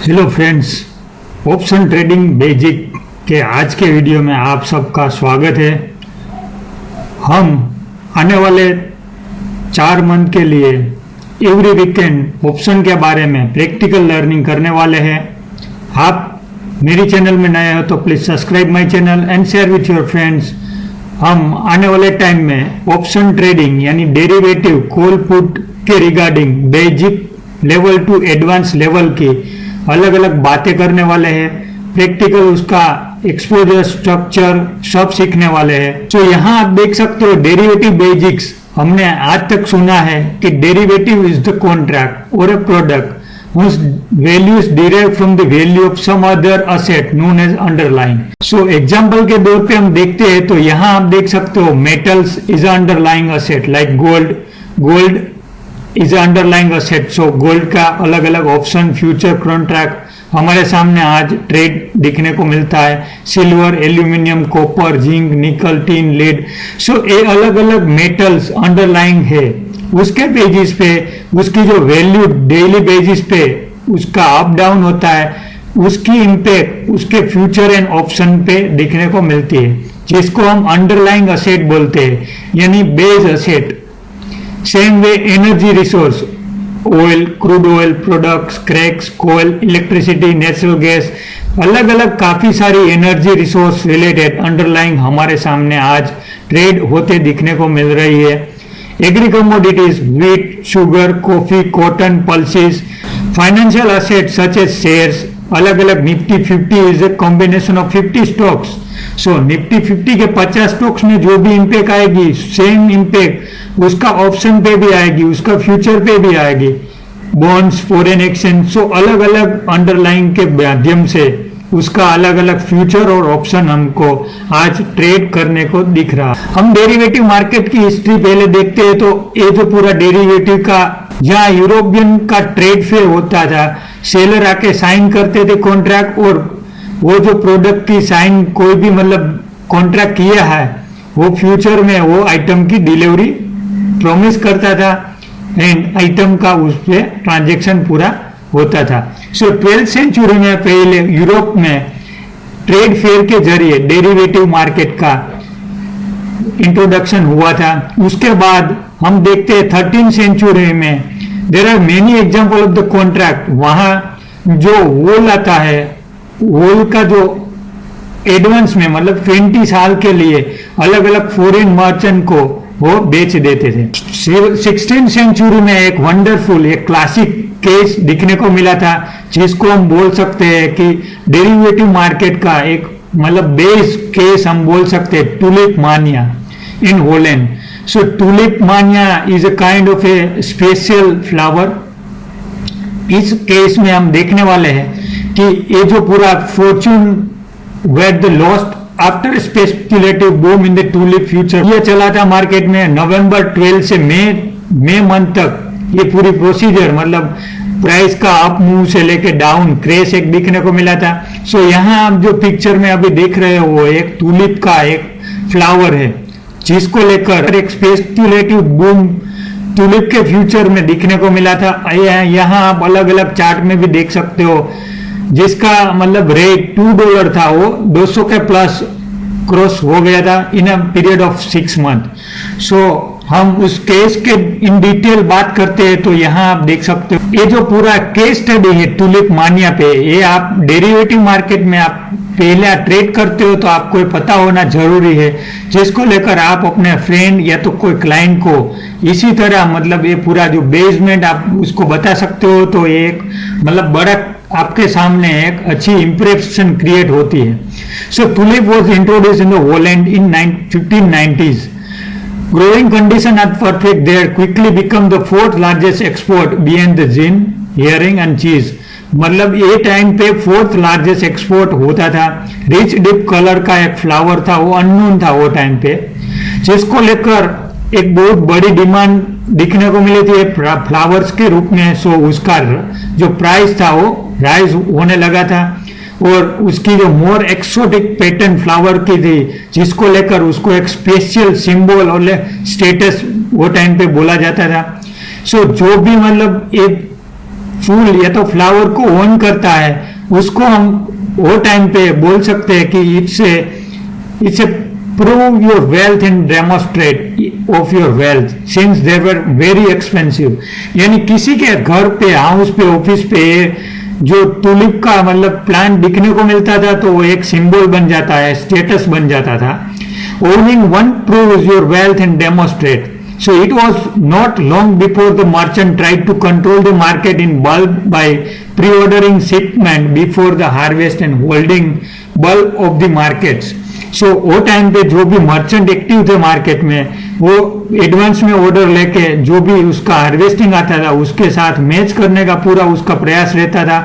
Hello friends, option trading basic के आज के वीडियो में आप सबका स्वागत है। हम आने वाले 4 मंथ के लिए एवरी वीकेंड ऑप्शन के बारे में प्रैक्टिकल लर्निंग करने वाले हैं। आप मेरी चैनल में नए हो तो please subscribe my channel and share with your friends. हम आने वाले टाइम में ऑप्शन ट्रेडिंग यानी डेरिवेटिव कॉल पुट के regarding basic level to advance level की अलग अलग बातें करने वाले हैं। प्रैक्टिकल उसका एक्सपोजर स्ट्रक्चर सब सीखने वाले हैं। तो यहाँ आप देख सकते हो डेरिवेटिव बेसिक्स। हमने आज तक सुना है कि डेरिवेटिव इज द कॉन्ट्रैक्ट और ए product whose value is derived from the value of some other asset known as underlying. So example के तौर पे हम देखते हैं तो यहाँ आप देख सकते हो metals is underlying asset like gold is underlying asset. So gold का अलग अलग ऑप्शन फ्यूचर कॉन्ट्रैक्ट हमारे सामने आज ट्रेड दिखने को मिलता है। सिल्वर, एल्यूमिनियम, कॉपर, जिंक, निकल, टीन, लेड। सो ये अलग अलग मेटल्स अंडरलाइंग है। उसके बेसिस पे उसकी जो वैल्यू डेली बेसिस पे उसका अप डाउन होता है, उसकी इंपैक्ट उसके फ्यूचर एंड ऑप्शन पे दिखने को मिलती है, जिसको हम अंडरलाइंग असेट बोलते हैं यानी base asset. Same way energy resource, oil, crude oil products, cracks, coal, electricity, natural gas, अलग अलग काफी सारी एनर्जी रिसोर्स रिलेटेड अंडरलाइंग हमारे सामने आज ट्रेड होते दिखने को मिल रही है। Agri commodities, wheat, sugar, coffee, cotton, pulses, financial asset such as shares, अलग अलग Nifty 50 is a combination of 50 stocks. So Nifty 50 के 50 स्टॉक्स में जो भी इंपैक्ट आएगी सेम इंपैक्ट उसका ऑप्शन पे भी आएगी, उसका फ्यूचर पे भी आएगी। बॉन्ड्स, फॉरेन एक्सचेंज, सो अलग अलग अंडरलाइन के माध्यम से उसका अलग अलग फ्यूचर और ऑप्शन हमको आज ट्रेड करने को दिख रहा। हम डेरिवेटिव मार्केट की हिस्ट्री पहले देखते हैं तो ये जो पूरा डेरिवेटिव का जहाँ यूरोपियन का ट्रेड फेयर होता था, सेलर आके साइन करते थे कॉन्ट्रैक्ट और वो जो प्रोडक्ट की साइन कोई भी मतलब कॉन्ट्रैक्ट किया है वो फ्यूचर में वो आइटम की डिलीवरी प्रॉमिस करता था एंड आइटम का उस पर ट्रांजेक्शन पूरा होता था। सो 12th सेंचुरी में पहले यूरोप में ट्रेड फेयर के जरिए डेरिवेटिव मार्केट का इंट्रोडक्शन हुआ था। उसके बाद हम देखते हैं 13th सेंचुरी में there are many example of the contract. वहां जो वोल आता है, वोल का जो एडवांस में मतलब 20 साल के लिए अलग अलग फॉरेन मर्चेंट को वो बेच देते थे। 16th सेंचुरी में एक वंडरफुल एक क्लासिक केस दिखने को मिला था जिसको हम बोल सकते हैं कि डेरिवेटिव मार्केट का एक मतलब बेस केस हम बोल सकते हैं, tulip mania in Holland. So tulip mania is a kind of a special flower. इस केस में हम देखने वाले हैं कि ये जो पूरा fortune were the lost after speculative boom in the tulip future, ये चला था मार्केट में नवंबर 12 से मई मंथ तक। ये पूरी प्रोसीजर मतलब प्राइस का अप मूव से लेके डाउन क्रैश एक दिखने को मिला था। सो यहाँ आप जो पिक्चर में अभी देख रहे हो वो एक टुलिप का एक फ्लावर है जिसको लेकर एक स्पेक्युलेटिव बूम टुलिप के फ्यूचर में दिखने को मिला था। यहाँ आप अलग अलग चार्ट में भी देख सकते हो जिसका मतलब रेट $2 था, वो 200 के प्लस क्रॉस हो गया था इन अ पीरियड ऑफ 6 मंथ। सो हम उस केस के इन डिटेल बात करते हैं तो यहाँ आप देख सकते हो ये जो पूरा केस स्टडी है टुलिप मानिया पे, ये आप डेरिवेटिव मार्केट में आप पहले ट्रेड करते हो तो आपको पता होना जरूरी है, जिसको लेकर आप अपने फ्रेंड या तो कोई क्लाइंट को इसी तरह मतलब ये पूरा जो बेसमेंट आप उसको बता सकते हो तो एक मतलब बड़ा आपके सामने एक अच्छी इंप्रेशन क्रिएट होती है। So tulip was introduced in the Holland in 1590s। Growing condition are perfect there, quickly become the 4th largest export behind the gin, herring and cheese। मतलब ये टाइम पे 4th लार्जेस्ट एक्सपोर्ट होता था। Rich dip colour का एक flower था, वो unknown था वो टाइम पे, जिसको लेकर एक बहुत बड़ी डिमांड दिखने को मिली थी फ्लावर्स के रूप में। सो उसका जो प्राइस था वो राइज होने लगा था और उसकी जो मोर एक्सोटिक पैटर्न फ्लावर की थी जिसको लेकर उसको एक स्पेशल सिंबल और स्टेटस वो टाइम पे बोला जाता था। सो जो भी मतलब एक फूल या तो फ्लावर को ओन करता है, उसको हम वो टाइम पे बोल सकते हैं कि it's a prove your wealth and demonstrate of your wealth since they were very expensive. यानी किसी के घर पे, हाउस पे, ऑफिस पे जो टूलिप का मतलब प्लांट दिखने को मिलता था तो वो एक सिंबल बन जाता है, स्टेटस बन जाता था। Owning one proves your wealth and demonstrate. So it was not long before the merchant tried to control the market in bulk by pre-ordering shipment before the harvest and holding bulk of the markets. So वो time पे जो भी merchant active थे market में, वो advance में order लेके जो भी उसका हार्वेस्टिंग आता था उसके साथ मैच करने का पूरा उसका प्रयास रहता था।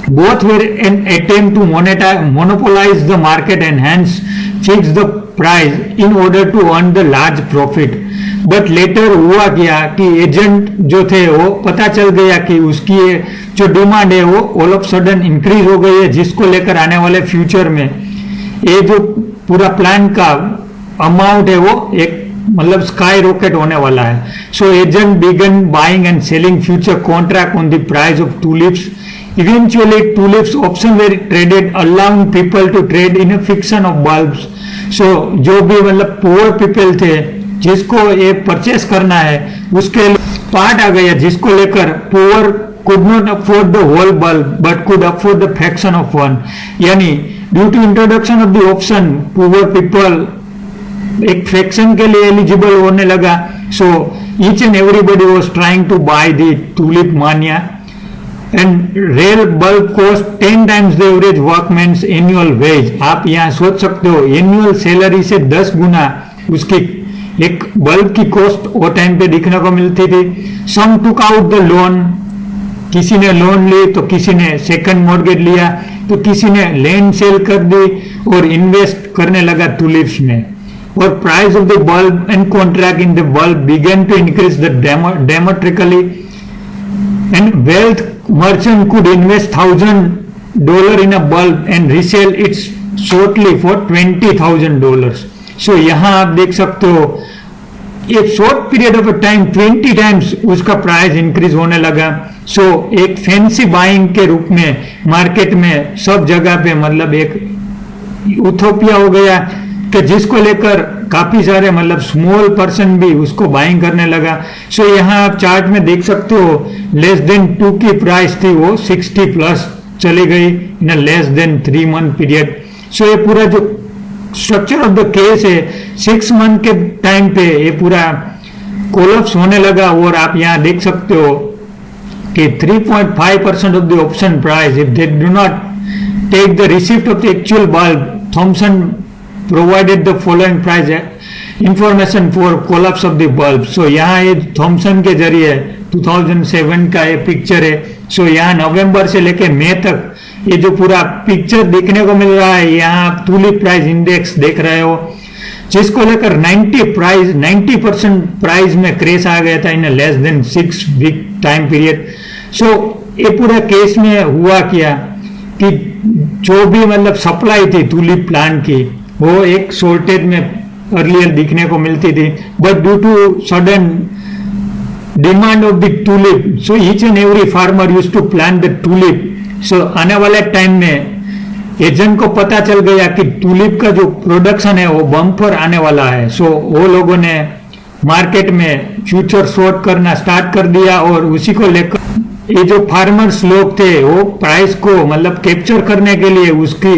Both were an attempt to monopolize the market and hence fix the price in order to earn the large profit. But later हुआ क्या कि एजेंट जो थे वो पता चल गया कि उसकी जो डिमांड है वो ऑल ऑफ सडन इंक्रीज हो गई है, जिसको लेकर आने वाले फ्यूचर में ये जो पूरा प्लान का अमाउंट है वो एक मतलब स्काई रॉकेट होने वाला है। So agent began buying and selling future contract on the price of tulips. Eventually, tulips options were traded, allowing people to trade in a fiction of bulbs. So, जो भी मतलब poor people थे, जिसको ये purchase करना है, उसके part आ गया, जिसको लेकर poor could not afford the whole bulb, but could afford the fraction of one. यानी due to introduction of the option, poor people एक फ्रैक्शन के लिए एलिजिबल होने लगा. So, each and everybody was trying to buy the tulip mania. And real bulb cost 10 times the average workman's annual wage. आप यहाँ सोच सकते हो एनुअल सैलरी से 10 गुना उसकी एक बल्ब की कॉस्ट वो टाइम पे दिखने को मिलती थी. Some took out the loan, किसी ने लोन ली तो किसी ने सेकंड मॉर्गेज लिया तो किसी ने लैंड सेल कर दी और इन्वेस्ट करने लगा टूलिप्स में. और price of the bulb and contract in the bulb began to increase the dramatically and wealth merchant could invest $1,000 in a bulb and resell it shortly for $20,000. So यहाँ आप देख सकते हो एक short period of time 20 times उसका price increase होने लगा. सो एक फैंसी बाइंग के रूप में मार्केट में सब जगह पे मतलब एक यूथोपिया हो गया कि जिसको लेकर काफी सारे मतलब स्मॉल पर्सन भी उसको बाइंग करने लगा. सो यहाँ आप चार्ट में देख सकते हो लेस देन 2 की प्राइस थी वो 60 प्लस चली गई in less than 3 month period. So ये पूरा जो स्ट्रक्चर ऑफ द केस है 6 मंथ के टाइम पे ये पूरा कोलैप्स होने लगा. और आप यहाँ देख सकते हो कि 3.5% of the option price if they do not take the receipt of the actual bulb, Thomson provided the following price information for collapse of the bulb. So यहाँ ये थॉमसन के जरिए 2007 का ये पिक्चर है. सो यहाँ नवंबर से लेके मई तक ये जो पूरा पिक्चर देखने को मिल रहा है, यहाँ आप टूलिप प्राइस इंडेक्स देख रहे हो जिसको लेकर 90% प्राइस में क्रेश आ गया था in less than 6 week time period. So ये पूरा केस में हुआ क्या कि जो भी मतलब सप्लाई थी टूलिप प्लांट की वो एक शॉर्टेज में अर्लियर दिखने को मिलती थी. But due to sudden demand of the tulip, so each and every farmer use to plant the tulip. So आने वाले टाइम में एजेंट को पता चल गया कि टूलिप का जो प्रोडक्शन है वो बम्पर आने वाला है. सो वो लोगों ने मार्केट में फ्यूचर शॉर्ट करना स्टार्ट कर दिया और उसी को लेकर ये जो फार्मर्स लोग थे वो प्राइस को मतलब कैप्चर करने के लिए उसकी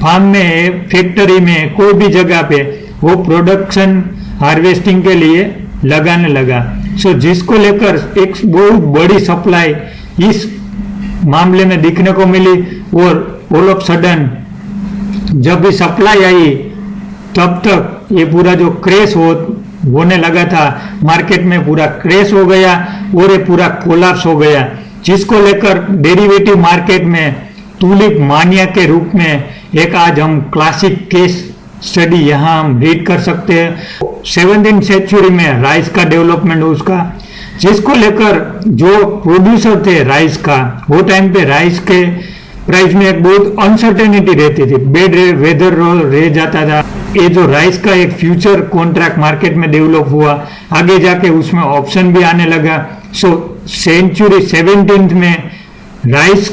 फार्म में, फैक्ट्री में, कोई भी जगह पे वो प्रोडक्शन हार्वेस्टिंग के लिए लगाने लगा. सो जिसको लेकर एक बहुत बड़ी सप्लाई इस मामले में दिखने को मिली. और ऑल ऑफ सडन जब भी सप्लाई आई तब तक ये पूरा जो क्रेश होने लगा था मार्केट में पूरा क्रेश हो गया और ये पूरा कोलैप्स हो गया, जिसको लेकर डेरिवेटिव मार्केट में टूलिप मानिया के रूप में एक आज हम क्लासिक केस स्टडी यहाँ हम रीड कर सकते हैं. 17th सेंचुरी में राइस का डेवलपमेंट उसका, जिसको लेकर जो प्रोड्यूसर थे राइस का वो टाइम पे राइस के प्राइस में एक बहुत अनसर्टेनिटी रहती थी, बेड वेदर रह जाता था. ये जो राइस का एक फ्यूचर कॉन्ट्रैक्ट मार्केट में डेवलप हुआ, आगे जाके उसमें ऑप्शन भी आने लगा सो सेंचुरी 17 में राइस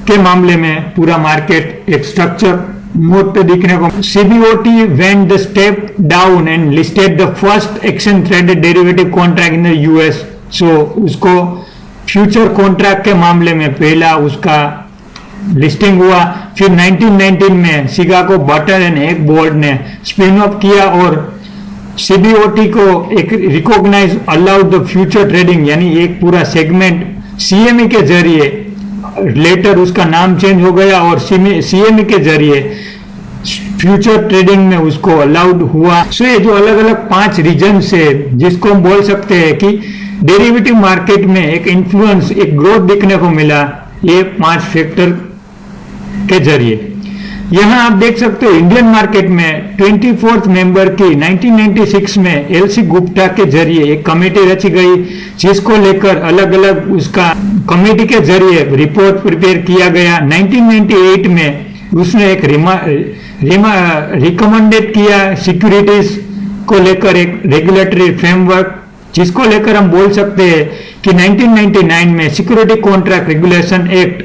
के मामले में पूरा मार्केट एक स्ट्रक्चर मोड पे दिखने को CBOT went the step down and listed the first exchange traded derivative contract in the US. So उसको फ्यूचर कॉन्ट्रैक्ट के मामले में पहला उसका लिस्टिंग हुआ। फिर 1919 में Chicago butter and egg board ने स्पिन ऑफ किया और सीबीओटी को एक recognise allowed the future trading यानी एक पूरा सेगमेंट सीएमई के जरिए, लेटर उसका नाम चेंज हो गया और सीएमई के जरिए फ्यूचर ट्रेडिंग में उसको अलाउड हुआ। सो ये जो अलग अलग 5 रीजन है जिसको हम बोल सकते हैं कि डेरिवेटिव मार्केट में एक इन्फ्लुएंस, एक ग्रोथ दिखने को मिला, ये 5 फैक्टर के जरिए। यहां आप देख सकते हो इंडियन मार्केट में 24th मेंबर की 1996 में एलसी गुप्ता के जरिए एक कमेटी रची गई जिसको लेकर अलग अलग उसका कमेटी के जरिए रिपोर्ट प्रिपेयर किया गया। 1998 में उसने एक रिकमेंडेड किया सिक्योरिटीज को लेकर एक रेगुलेटरी फ्रेमवर्क जिसको लेकर हम बोल सकते हैं कि 1999 में security contract regulation act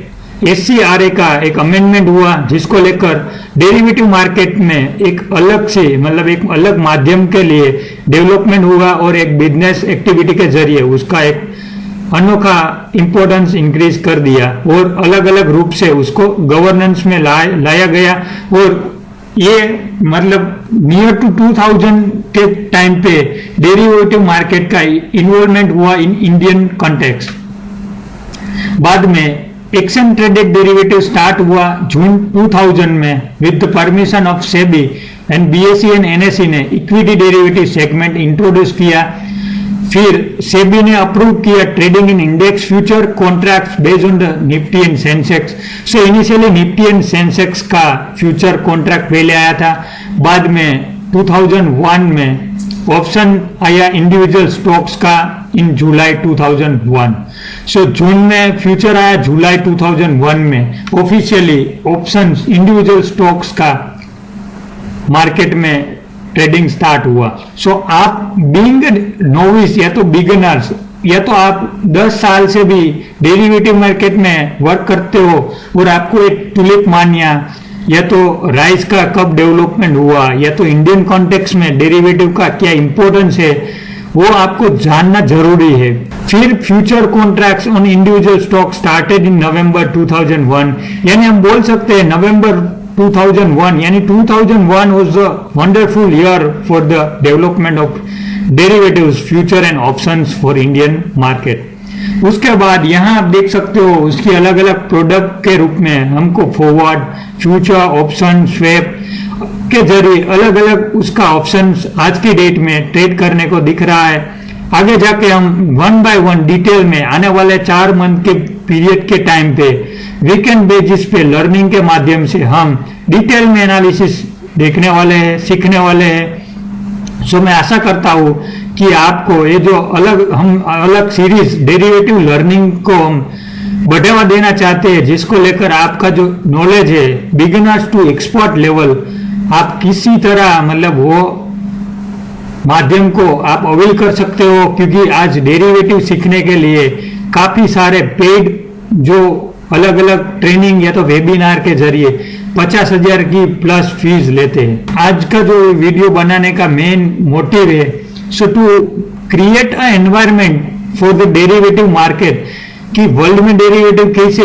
SCRA का एक अमेंडमेंट हुआ जिसको लेकर डेरिवेटिव मार्केट में एक अलग से मतलब एक अलग माध्यम के लिए डेवलपमेंट हुआ और एक बिजनेस एक्टिविटी के जरिए उसका एक अनोखा इंपॉर्टेंस इंक्रीज कर दिया और अलग अलग रूप से उसको गवर्नेंस में लाया गया। और ये मतलब नियर टू 2000 के टाइम पे डेरिवेटिव मार्केट का इन्वॉल्वमेंट हुआ इन इंडियन कॉन्टेक्स्ट। बाद में एक्सचेंज ट्रेडेड डेरिवेटिव स्टार्ट हुआ जून 2000 में with the permission of SEBI and BSE and NSE ने इक्विटी डेरिवेटिव सेगमेंट इंट्रोड्यूस किया। फिर सेबी ने अप्रूव किया trading in index future contracts based on the Nifty and Sensex. So initially Nifty and Sensex का future contract पहले आया था, बाद में 2001 में ऑप्शन आया इंडिविजुअल स्टॉक्स का इन जुलाई 2001। सो जून में फ्यूचर आया, जुलाई 2001 में ऑफिशियली ऑप्शंस इंडिविजुअल स्टॉक्स का मार्केट में ट्रेडिंग स्टार्ट हुआ। सो आप बीइंग नोविस या तो बिगिनर्स या तो आप 10 साल से भी डेरिवेटिव मार्केट में वर्क करते हो और आपको एक टुलिप मानिया या तो राइस का कब डेवलपमेंट हुआ या तो इंडियन कॉन्टेक्स्ट में डेरिवेटिव का क्या इंपॉर्टेंस है वो आपको जानना जरूरी है। फिर future contracts on individual stock started in November 2001 यानी हम बोल सकते हैं नवंबर 2001 यानी 2001 was a wonderful year for the development of derivatives future and options for Indian market. उसके बाद यहां आप देख सकते हो उसकी अलग अलग प्रोडक्ट के रूप में हमको फॉरवर्ड, फ्यूचर, ऑप्शन, स्वैप के जरिए अलग अलग उसका ऑप्शंस आज की डेट में ट्रेड करने को दिख रहा है। आगे जाके हम 1 बाय 1 डिटेल में आने वाले 4 मंथ के पीरियड के टाइम पे वीकेंड बेसिस पे लर्निंग के माध्यम से हम डिटेल में एनालिसिस देखने वाले हैं, सीखने वाले हैं। सो मैं आशा करता हूं कि आपको ये जो हम अलग सीरीज डेरिवेटिव लर्निंग को हम बढ़ावा देना चाहते हैं जिसको लेकर आपका जो नॉलेज है बिगिनर्स टू एक्सपर्ट लेवल आप किसी तरह मतलब वो माध्यम को आप अवेल कर सकते हो, क्योंकि आज डेरिवेटिव सीखने के लिए काफी सारे पेड जो अलग अलग ट्रेनिंग या तो वेबिनार के जरिए 50,000 की प्लस फीस लेते हैं। आज का जो वीडियो बनाने का मेन मोटिव है so to create a environment for the derivative market कि वर्ल्ड में डेरिवेटिव कैसे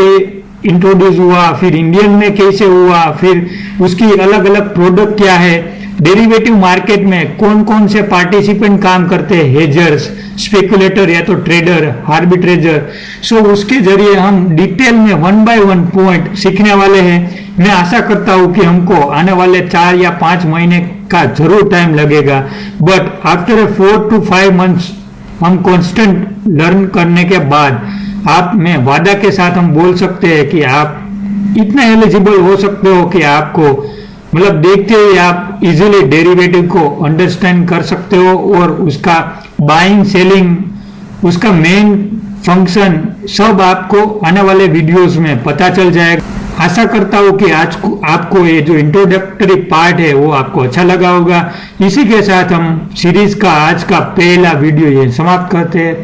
इंट्रोड्यूस हुआ, फिर इंडियन में कैसे हुआ, फिर उसकी अलग अलग प्रोडक्ट क्या है, डेरिवेटिव मार्केट में कौन कौन से पार्टिसिपेंट काम करते हैं, हेजर्स, स्पेकुलेटर या तो ट्रेडर, आर्बिट्रेजर। सो उसके जरिए हम डिटेल में 1 बाय 1 पॉइंट सीखने वाले हैं। मैं आशा करता हूं कि हमको आने वाले 4 या 5 महीने का जरूर टाइम लगेगा, बट आफ्टर 4 to 5 months हम कांस्टेंट लर्न करने के बाद आप में वादा के साथ हम बोल सकते हैं कि आप इतना एलिजिबल हो सकते हो कि आपको मतलब देखते ही आप इजीली डेरिवेटिव को अंडरस्टैंड कर सकते हो और उसका बाइंग सेलिंग, उसका मेन फंक्शन सब आपको आने वाले वीडियोस में पता चल जाएगा। आशा करता हूं कि आज आपको ये जो इंट्रोडक्टरी पार्ट है वो आपको अच्छा लगा होगा। इसी के साथ हम सीरीज का आज का पहला वीडियो ये समाप्त करते हैं।